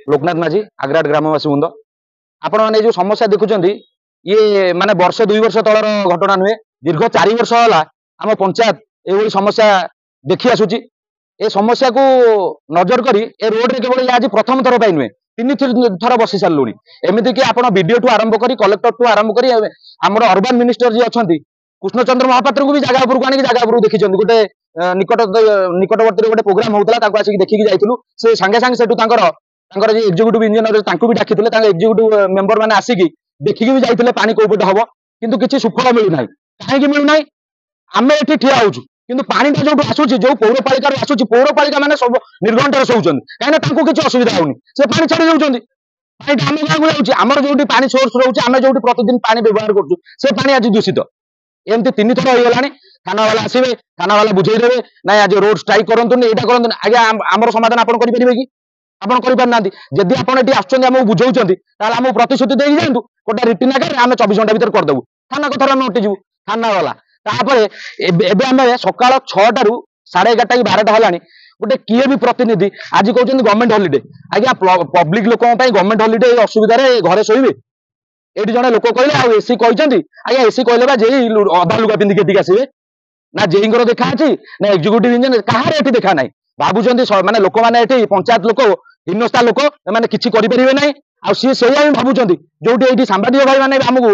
लोकनाथ माझी आग्राट ग्रामवासी वृंद आपण मैंने जो समस्या देखुं ये माने वर्ष 2 वर्ष तलर घटना नुहे दीर्घ 4 वर्ष है आम पंचायत ये समस्या देखी आसुची ए समस्या को नजर करी ए रोड रे केवल आज प्रथम थर नुहे 3 थर बसी सारू एमती कि आप वीडियो ठू आरंभ करी कलेक्टर ठू आरंभ करी आमर अर्बन मिनिस्टर जी अच्छा कृष्णचंद्र महापात्र को भी जगह उपरको आनिक जगह उपरको देखी गोटे निकटवर्ती गोटे प्रोग्राम होता आसिक देखिकी जाइलु से सांगे सांगे सेठू एग्जीक्यूटिव इंजीनियर भी डाकी एग्जीक्यूटिव मेंबर मैंने आसिक देखिकी भी जाइए पानी कौपटे हम किंतु किसी सुफल मिलूना कहीं मिलूना आम ये ठिया होचु किंतु पानी जो आसूची जो पौरपालिका आसूची पौरपालिका मैंने सब निर्घंटार शोचुं कहीं किसी असुविधा होनी से पानी छाड़ी जाऊँच आम गाँव को जाऊँच आमर जो पानी सोर्स रोचे आम जो प्रतिदिन पानी व्यवहार करुँ से पानी आज दूषित एमती 3 थर हो गलानी थाना वाला आसवे थाना वाला बुझेदेवे ना आज रोड स्ट्राइक करूँ यहाँ करूँ आज्ञा आमर समाधान आप करेंगे कि आप करना जदि आप आमको बुझाऊँ आमको प्रतिश्रुति दे जातु गोटे रिटिन आकार आम 24 घंटा भर करदेबू थाना कथा आम हटिजु थाना वाला आम सका 6टा रू 11:30 कि 12टा है गोटे किए भी प्रतिनिधि आज कहते गवर्नमेंट हॉलिडे आज्ञा पब्लिक लोक गवर्नमेंट हॉलिडे असुविधा घरे शोबे ये जड़े लोक कहले एसी कहते आज्ञा एसी कहले जे अधा लुगा पिंधिक आसवे ना जेई देखा अच्छी ना एग्जीक्यूटिव इंजीनियर कहार ये देखा ना भावुं माने लोक मैंने पंचायत लोक हिन्नस्था लोक मैंने किसी करें ना आ सी से भावुं जो ये सांबादिक भाई मैंने आमको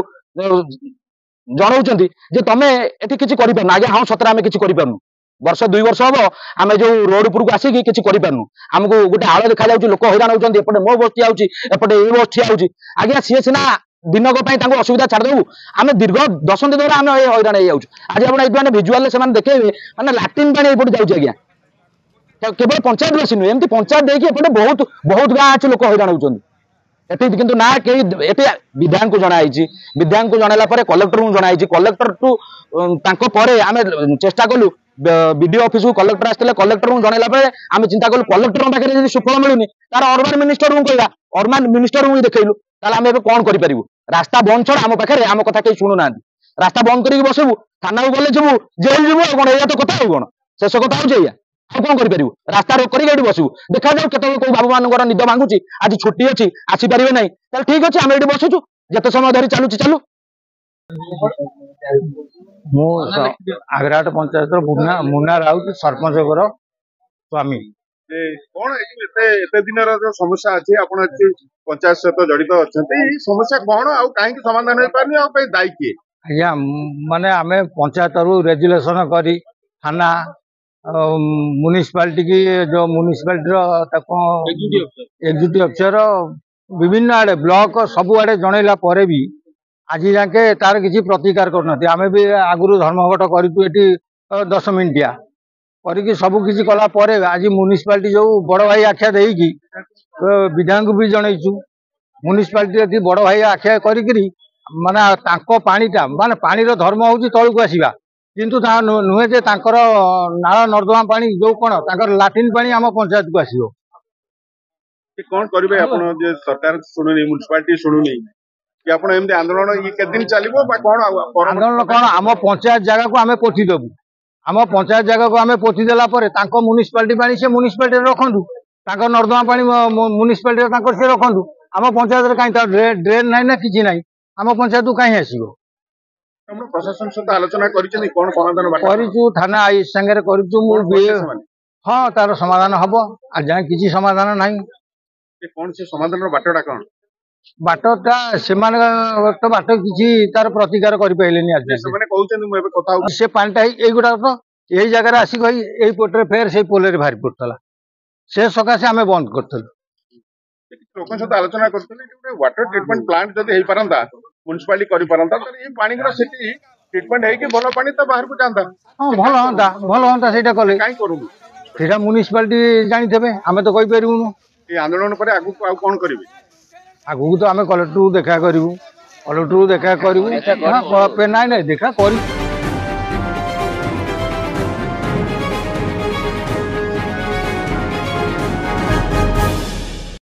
जनाऊँ जे तुम ये किसी कर आज्ञा हाँ सतरा आम किसी करूँ वर्ष 2 वर्ष हम आम जो रोड उपरको आसिक किसी करूँ आमको गोटे आड़ देखा जाऊँ लोक हैरान होती एपटे मो बस ठिया एपटे ये बस ठिया आज्ञा सी सीना दिनक असुविधा छाड़देबू आम दीर्घ 10 दिन द्वारा आम हैरान हो आज आप भिजुआल से देखे मैंने लाट्रिन पानी एपटे जाऊँच आज्ञा केवल पंचायत बासी नुहे एमती पंचायत देखिए एपटे बहुत बहुत गाँ अच्छे लोक हैरान होती किंतु ना कहीं विधायक को जनाई विधायक को जनला कलेक्टर को जनाई कलेक्टर टू आम चेष्टा कलु बीडीओ ऑफिस को कलेक्टर आसते कलेक्टर को जनला आम चिंता कलु कलेक्टर पाखे सुफल मिलूनी तार अर्बन मिनिस्टर को कहवा अर्बन मिनिस्टर को देखलु आम ए कौन करूँ रास्ता बंद छड़ा आम पाखे आम कथा कहीं शुणुना रास्ता बंद करके बसबू थाना को गले जीवु जेल जीवु कौन या तो कथा कौन शेष कथा हो कौन करूँ रास्ता रोक कर बसबू देखा जाऊ के बाबू मान निद भांगुची आज छुट्टी अच्छी आसीपारे ना ठीक अच्छे आम ये बसुचु जिते समय धरी चलू चालू आग्राट पंचायत मुन्ना राउत सरपंच स्वामी कौन एते दिन समस्या अच्छी आप पंचायत सहित जड़ित अच्छा समस्या कौन आउ कहीं समाधान हो पारे दायी किए आज्ञा माने आम पंचायत रू रेजुलेसन करी थाना म्युनिसिपालिटी की जो म्युनिसिपालिटी एग्जीक्यूटिव अफिसर विभिन्न आड़े ब्लॉक सबु आड़े जनइला पर भी आज जाके तार किसी प्रतिकार करना आम भी आगुरी धर्मघट कर 10 मिनिटिया करके सब किसी कला आज म्युनिसिपालिटी जो बड़ भाई आख्या देकी विधायक भी जनईचु म्युनिसिपालिटी बड़ भाई आख्या करी माने पानीटा माने पानी धर्म हूँ तलू आसवा किंतु नुहे जे नाला नर्दमा पानी जो कौन लाट्रिन पानी आम पंचायत को आसो कौन करेंगे आप सरकार शुणुनी म्युनिसिपालिटी शुणुनी कि आप आंदोलन ये केते दिन चलो कौन आंदोलन कौन आम पंचायत जगह को आम पोथी देवु आम पंचायत जगह को आम पोथी देला म्युनिसिपालिटी पानी से म्युनिसिपालिटी रखु नर्दमा पानी म्युनिसिपालिटी से रखु आम पंचायत कहीं ड्रेन ना ना कि ना आम पंचायत को कहीं आसो प्रशासन सहित आलोचना कौन समाधान थाना संगे हाँ तार समाधान हम आज जाए किसी समाधान ना कौन से समाधान बाटटा कौन बाटटा से बाट किसी तार प्रतिकार कर से पानीटा युवा तो यही जगह आसिक यही पोटे फेर से पोल बाहरी पड़ता से सकाशे आम बंद करूँ लोक सहित आलोचना कर वाटर ट्रिटमेंट प्लांट जब हो पारंता म्युनिसिपालिटी करि पारंता तो ये पानी गुरा सेठी ट्रिटमेंट है कि भलो पानी तो बाहर को जांदा हां भलो होंता सेटा कले काई करू सेटा म्युनिसिपालिटी जानि थबे हमें तो कहि परिबु ये आंदोलन पर आगु कौन करिवे आगु तो आम कलेक्टर देखा करू कलेक्टर देखा करू ना देखा करी